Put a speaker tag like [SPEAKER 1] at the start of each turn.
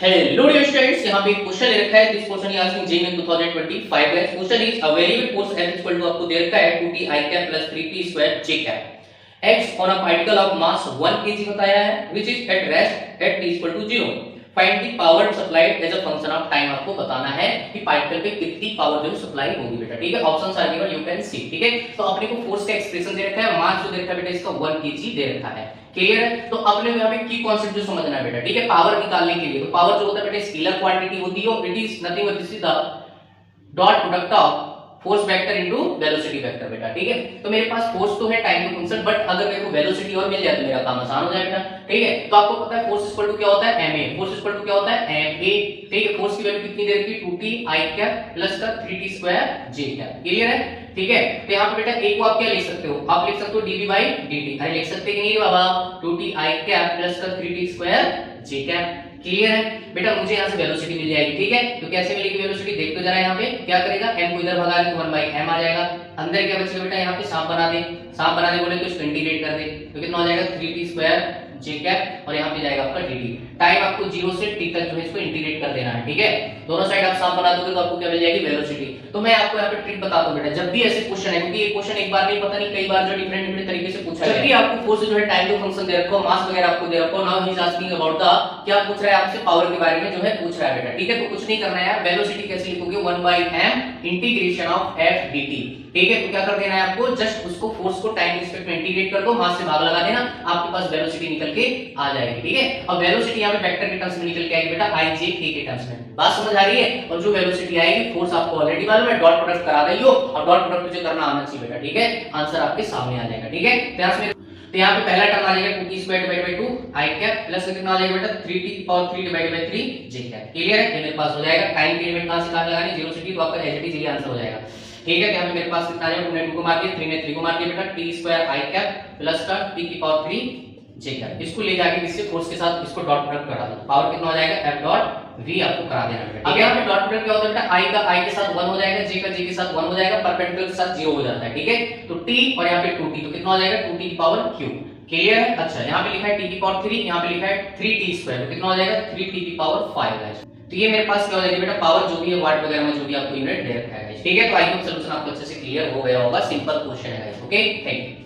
[SPEAKER 1] Hello dear students, यहाँ पे एक क्वेश्चन ले रखा है। This question is asking JEE in 2025 guys. Question is a variable force F equal to आपको दे रखा है 2t I cap plus 3t square j cap act on a particle of mass 1 kg बताया है which is at rest at t equal to 0। Find the power supplied as a function of time. आपको बताना है कि particle पे कितनी power जो supply होगी बेटा। ठीक है, options are given, you can see. ठीक है, तो अपने को फोर्स का एक्सप्रेशन दे रखा है, मास जो दे रखा है बेटा इसका 1 kg दे रखा है। क्लियर है? तो अपने को यहाँ पे की कॉन्सेप्ट जो समझना है बेटा। ठीक है, पावर निकालने के लिए तो पावर जो होता है बेटा स्केलर क्वांटिटी होती है और it is nothing but this is the dot product of force vector into velocity vector बेटा। ठीक है, तो मेरे पास फोर्स तो है टाइम का फंक्शन, बट अगर मेरे को वेलोसिटी और मिल जाए तो मेरा काम आसान हो जाएगा। ठीक है, तो आपको पता है फोर्स इक्वल टू क्या होता है ma, फोर्स इक्वल टू क्या होता है ma। ठीक है, फोर्स की वैल्यू कितनी दे रखी है 2t I कैप प्लस का 3t square j cap. Clear है? ठीक है, तो यहाँ पे बेटा एक को आप क्या लिख सकते हो, आप लिख सकते हो dv by dt। अरे लिख सकते कि नहीं बाबा, 2t I कैप प्लस का 3t square j cap. Clear है बेटा? मुझे यहाँ से वेलोसिटी मिल जाएगी। ठीक है, तो कैसे मिलेगी वेलोसिटी देख तो जरा। यहाँ पे क्या करेगा, m को इधर भगा दे तो 1 by m आ जाएगा। अंदर क्या बचेगा बेटा, यहाँ पे सांप बना दे, सांप बना दे बोले तो इसको इंटीग्रेट कर दे तो कितना हो जाएगा 3t स्क्वायर j कैप और यहाँ पे जाएगा आपका dt। टाइम आपको 0 से t तक जो है इसको इंटीग्रेट कर देना है। ठीक है, दोनों साइड आप सांप बना दोगे तो आपको क्या मिल जाएगी वेलोसिटी। तो मैं आपको यहाँ पे ट्रिक बताता हूँ बेटा, जब भी ऐसे क्वेश्चन है, क्योंकि ये क्वेश्चन एक बार नहीं पता नहीं कई बार जो डिफरेंट डिफरेंट तरीके से पूछा है, जब भी आपको फोर्स जो है टाइम का फंक्शन दे रखो, मास वगैरह आपको दे रखो, now he is asking about the, क्या पूछ रहा है आपसे पावर के बारे में जो है पूछ रहा है बेटा। ठीक है, तो कुछ नहीं करना है यार, वेलोसिटी कैसे लिखोगे 1 by m integration of f dt। ठीक है, तो क्या कर देना है आपको, जस्ट उसको फोर्स को टाइम रिस्पेक्ट में इंटीग्रेट कर दो, मास से भाग लगा देना, आपके पास वेलोसिटी निकल के आ जाएगी। ठीक है, और वेलोसिटी यहाँ पे वेक्टर के टर्म्स में निकल के आएगी बेटा i j k के टर्म्स में। बात समझ आ रही है? और जो वेलोसिटी आएगी, फोर्स आपको ऑलरेडी मालूम है, डॉट प्रोडक्ट करा दियो और डॉट प्रोडक्ट मुझे करना आना चाहिए बेटा। ठीक है, आंसर आपके सामने आ जाएगा। ठीक है, तो यहाँ पे पहला टर्म आ जाएगा 2t square divided by 2 I cap plus कितना आ जाएगा बेटा 3t की power 3 divided by 3 j cap. Clear है? ये मेरे पास हो जाएगा। टाइम की लिमिट कहां से कहां लगानी, 0 से t, तो आपका एज इट इज ये आंसर हो जाएगा। ठीक है, यहाँ पे मेरे पास कितना आ जाएगा, 2 ने 2 को मार दिया, 3 ने 3 को मार दिया बेटा, t square I cap plus का t की पावर 3 j कैप। इसको ले जाके किससे फोर्स के साथ इसको डॉट प्रोडक्ट करा दो, पावर कितना हो जाएगा f डॉट v आपको करा देना बेटा। अब यहाँ पे डॉट प्रोडक्ट क्या होता है बेटा, i का i के साथ 1 हो जाएगा, j का j के साथ 1 हो जाएगा, परपेंडिकुलर के साथ 0 हो जाता है। ठीक है, तो t और यहाँ पे 2t, तो कितना हो जाएगा 2t की पावर q। क्लियर है? अच्छा, यहाँ पे लिखा है t की पावर 3, यहाँ पे लिखा है 3t स्क्वायर, तो कितना हो जाएगा 3t की पावर 5 गाइस। तो ये मेरे पास क्या हो जाएगी बेटा, पावर जो भी है वाट वगैरह में जो भी आपको यूनिट दे रखा है गाइस। ठीक है, तो आई होप सॉल्यूशन आपको अच्छे से क्लियर हो गया होगा। सिंपल क्वेश्चन है गाइस। Okay, thank you.